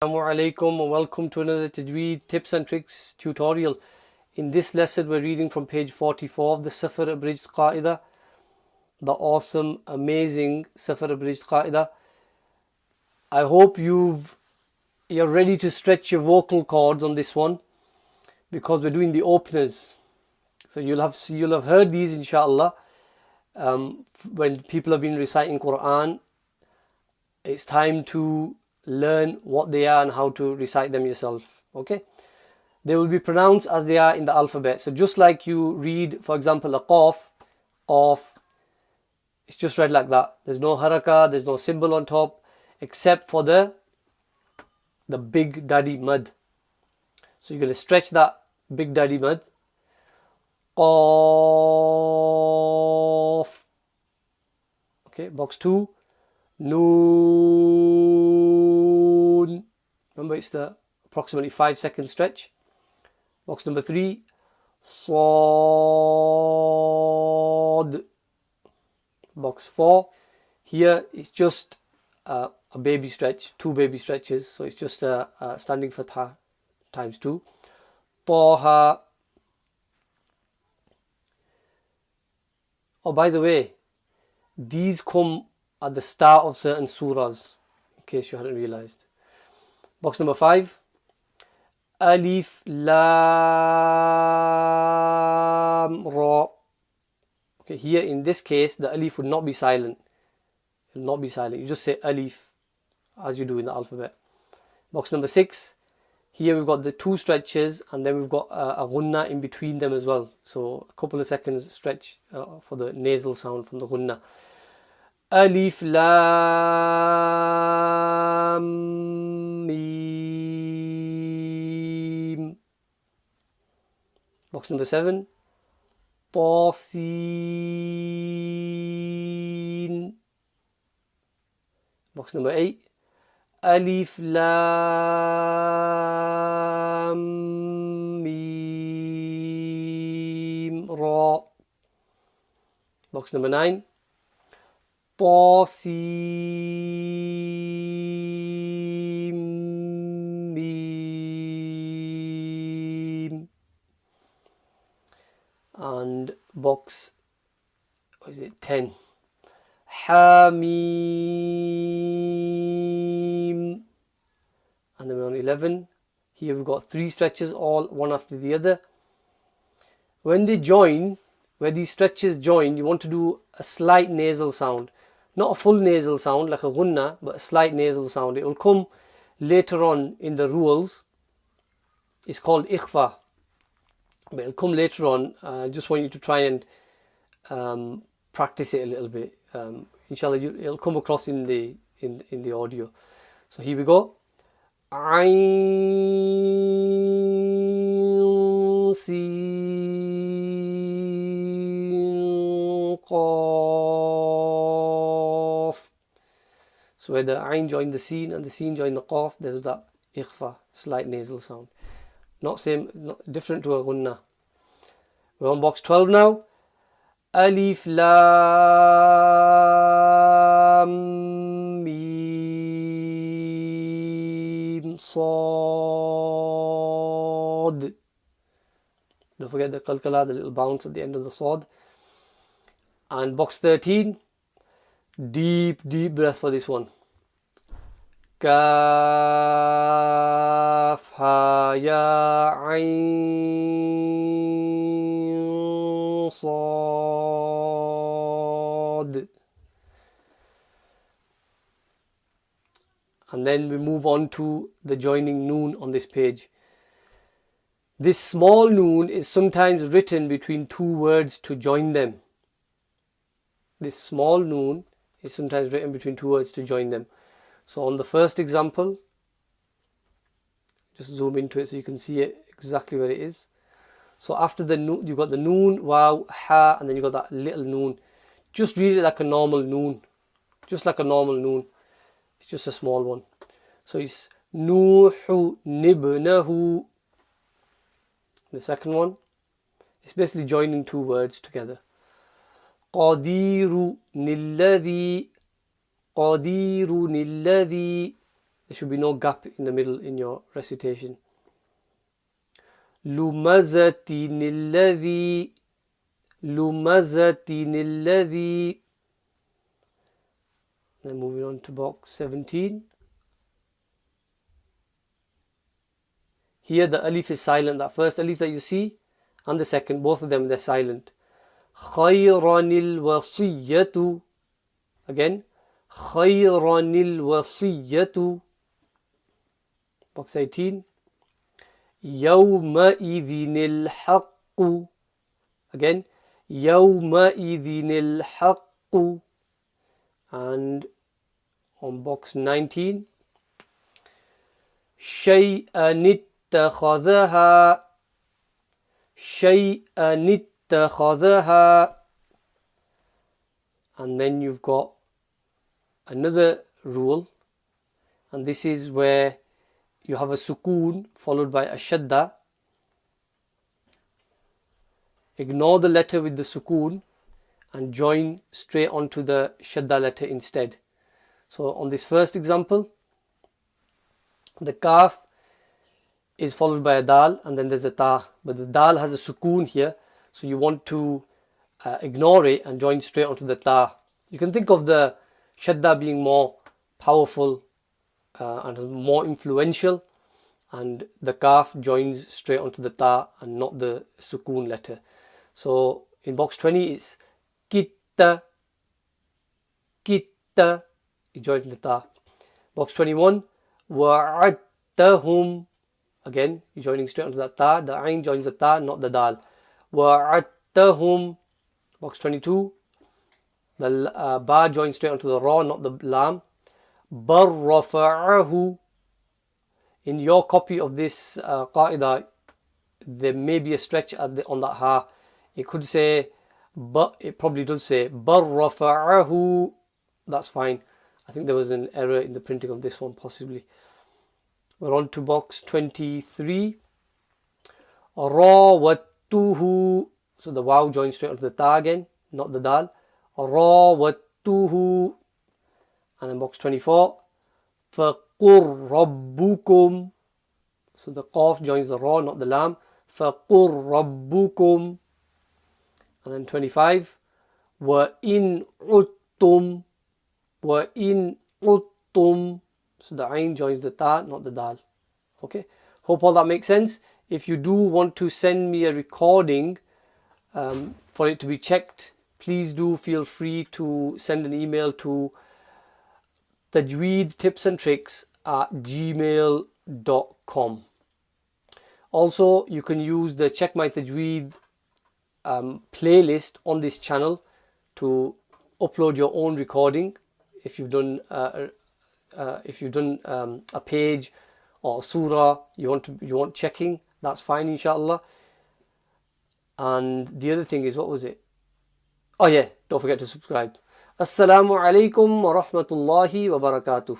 Assalamu alaikum and welcome to another Tajweed tips and tricks tutorial. In this lesson we're reading from page 44 of the Safar Abridged Qaida, the awesome, amazing Safar Abridged Qaida. I hope you're ready to stretch your vocal cords on this one because we're doing the openers. So you'll have heard these inshallah when people have been reciting Quran. It's time to learn what they are and how to recite them yourself. Okay, they will be pronounced as they are in the alphabet. So just like you read, for example, a qaf, it's just read like that. There's no haraka, there's no symbol on top, except for the big daddy mud. So you're going to stretch that big daddy mud. Qaf. Okay, box 2. Noon. Remember, it's the approximately 5-second stretch. Box number 3. Sad. Box 4. Here it's just a baby stretch, 2 baby stretches. So it's just standing for ta times 2. Taha. Oh, by the way, these come at the start of certain surahs, in case you hadn't realized. Box number 5. Alif Lam Ra. Okay, here in this case, the alif would not be silent. It will not be silent. You just say alif as you do in the alphabet. Box number 6. Here we've got the 2 stretches, and then we've got a gunna in between them as well. So a couple of seconds stretch for the nasal sound from the gunna. Alif Lam Mim. Box number 7. Tasin. Box number 8. Alif Lam Mim Ra. Box number 9. Tasim Mim. And box, what is it, 10. Hamim. And then we're on 11. Here we've got 3 stretches, all one after the other. When they join, where these stretches join, you want to do a slight nasal sound. Not a full nasal sound like a gunna, but a slight nasal sound. It will come later on in the rules. It's called ikhfa, but it'll come later on. I just want you to try and practice it a little bit. Inshallah, it'll come across in the audio. So here we go. Ain Sin Qaf. So where the ain join the sin and the sin join the qaf, there's that ikhfa, slight nasal sound. Not different to a gunna. We're on box 12 now. Alif Lam Mim Sad. Don't forget the qalqala, the little bounce at the end of the sad. And box 13. Deep breath for this one. Kaf Ha Ya Ain Sad. And then we move on to the joining noon on this page. This small noon is sometimes written between 2 words to join them. This small noon is sometimes written between 2 words to join them. So on the first example, just zoom into it so you can see it exactly where it is. So after the noon, you've got the noon, wow, ha, and then you've got that little noon. Just read it like a normal noon. Just like a normal noon. It's just a small one. So it's Nuhu Nibnahu. The second one, it's basically joining 2 words together. Qadirun alladhi. There should be no gap in the middle in your recitation. لمزة الذي لمزة الذي. Then moving on to box 17. Here the alif is silent. That first alif that you see and the second, both of them, they're silent. خيرا الوصية. Again, خيرا الوصية. Box 18. يومئذ الحق. Again, يومئذ الحق. And on box 19. شيئا اتخذها. شيئا اتخذها. And then you've got another rule, and this is where you have a sukoon followed by a shadda. Ignore the letter with the sukoon and join straight onto the shadda letter instead. So on this first example, the kaf is followed by a dal and then there's a ta, but the dal has a sukoon here, so you want to ignore it and join straight onto the ta. You can think of the shadda being more powerful and more influential, and the kaf joins straight onto the ta and not the sukoon letter. So in box 20 it's kitta, kitta, you join the ta. Box 21, wa'adtahum. Again, you're joining straight onto that ta. The ain joins the ta, not the dal. Wa'adtahum. Box 22, the ba joins straight onto the ra, not the lam. Bar rafa'ahu. In your copy of this qaida, there may be a stretch on that ha. It could say, but it probably does say bar rafa'ahu. That's fine. I think there was an error in the printing of this one, possibly. We're on to box 23. Rawattuhu. So the waw joins straight onto the ta again, not the dal. Rawattuhu. And then box 24. Faqur rabbukum. So the qaf joins the ra, not the lam. Faqur rabbukum. And then 25. Wa in uttum. Wa in uttum. So the ain joins the ta, not the dal. Okay. Hope all that makes sense. If you do want to send me a recording for it to be checked, please do feel free to send an email to tajweedtipsandtricks@gmail.com. Also, you can use the Check My Tajweed playlist on this channel to upload your own recording. If you've done a page or a surah you want checking, that's fine, inshallah. And the other thing is, what was it? Oh yeah, don't forget to subscribe. Assalamu alaikum wa rahmatullahi wa barakatuh.